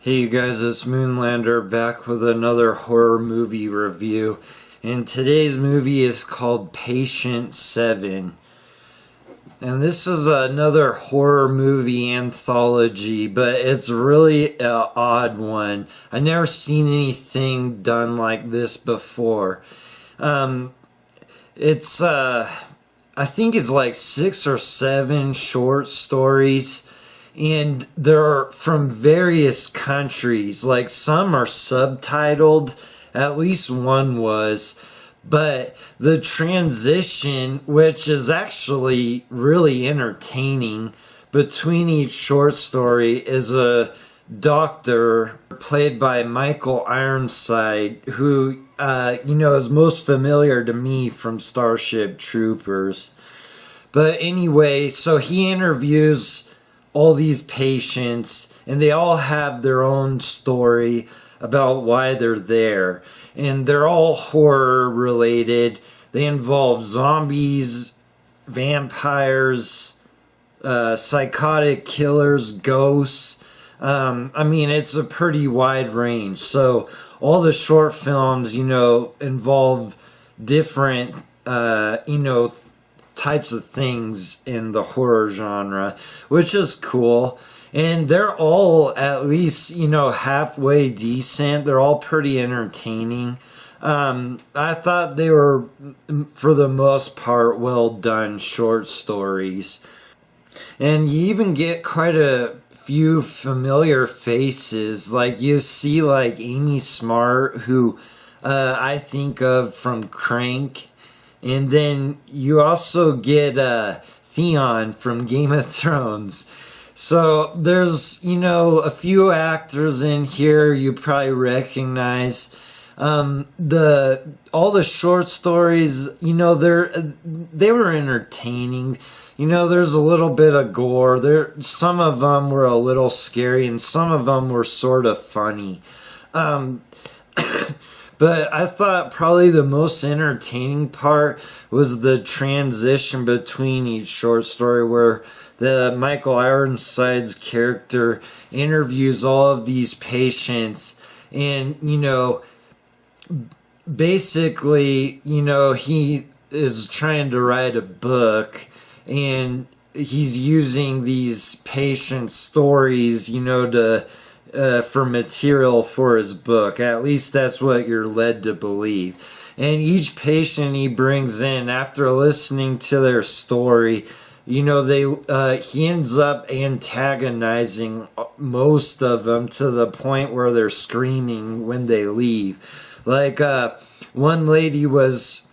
Hey you guys, it's Moonlander back with another horror movie review. And today's movie is called Patient 7. And this is another horror movie anthology, but it's really an odd one. I've never seen anything done like this before. I think it's like 6 or 7 short stories. And they're from various countries. Like some are subtitled, at least one was. But the transition, which is actually really entertaining, between each short story is a doctor played by Michael Ironside, who, is most familiar to me from Starship Troopers. But anyway, so he interviews all these patients, and they all have their own story about why they're there. And they're all horror related. They involve zombies, vampires, psychotic killers, ghosts. It's a pretty wide range. So all the short films, involve different, types of things in the horror genre, which is cool. And they're all at least, halfway decent. They're all pretty entertaining. I thought they were, for the most part, well done short stories. And you even get quite a few familiar faces. Like you see like Amy Smart, who I think of from Crank. And then you also get Theon from Game of Thrones. So there's, a few actors in here you probably recognize. All the short stories, they were entertaining. There's a little bit of gore. Some of them were a little scary, and some of them were sort of funny. But I thought probably the most entertaining part was the transition between each short story, where the Michael Ironside's character interviews all of these patients, and basically he is trying to write a book, and he's using these patient stories to for material for his book. At least that's what you're led to believe. And each patient he brings in, after listening to their story, he ends up antagonizing most of them to the point where they're screaming when they leave. Like one lady was,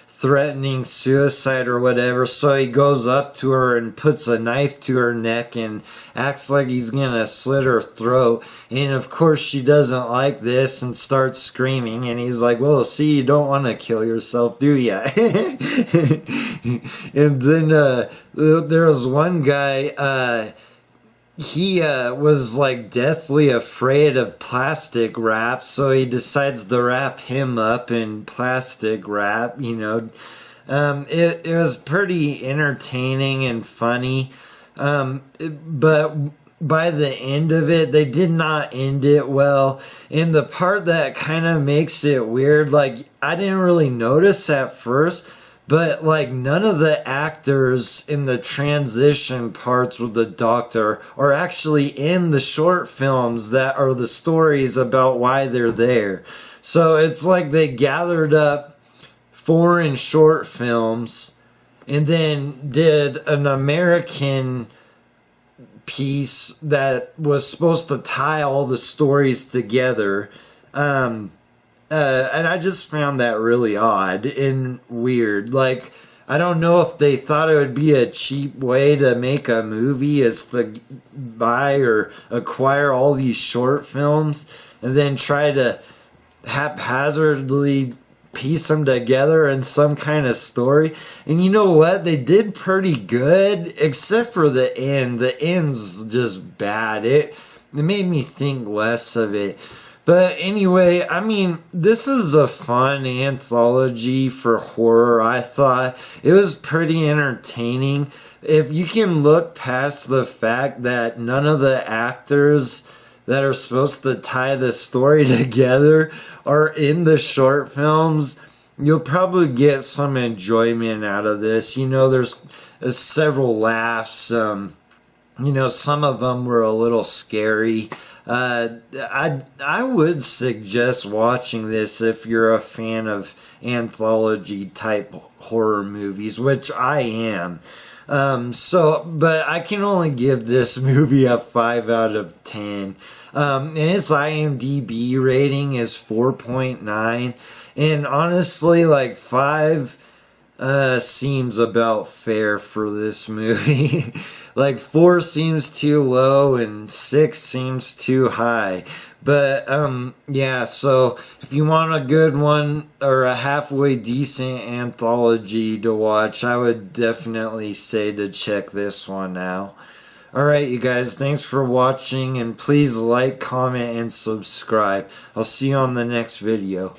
threatening suicide or whatever, so he goes up to her and puts a knife to her neck and acts like he's gonna slit her throat. And of course she doesn't like this and starts screaming, and he's like, well, see, you don't want to kill yourself, do ya? And then there was one guy, he was like deathly afraid of plastic wrap, so he decides to wrap him up in plastic wrap. It was pretty entertaining and funny, but by the end of it, they did not end it well. And the part that kind of makes it weird, like I didn't really notice at first, but like none of the actors in the transition parts with the doctor are actually in the short films that are the stories about why they're there. So it's like they gathered up foreign short films and then did an American piece that was supposed to tie all the stories together. And I just found that really odd and weird. Like, I don't know if they thought it would be a cheap way to make a movie, is to buy or acquire all these short films and then try to haphazardly piece them together in some kind of story. And you know what? They did pretty good, except for the end. The end's just bad. It made me think less of it. But anyway, I mean, this is a fun anthology for horror. I thought it was pretty entertaining. If you can look past the fact that none of the actors that are supposed to tie the story together are in the short films, you'll probably get some enjoyment out of this. You know, there's several laughs. Some of them were a little scary. I would suggest watching this if you're a fan of anthology type horror movies, which I am. But I can only give this movie a 5 out of 10. And its IMDb rating is 4.9. And honestly, like 5 seems about fair for this movie. Like 4 seems too low and 6 seems too high. But yeah, so if you want a good one or a halfway decent anthology to watch, I would definitely say to check this one out. Alright, you guys, thanks for watching, and please like, comment, and subscribe. I'll see you on the next video.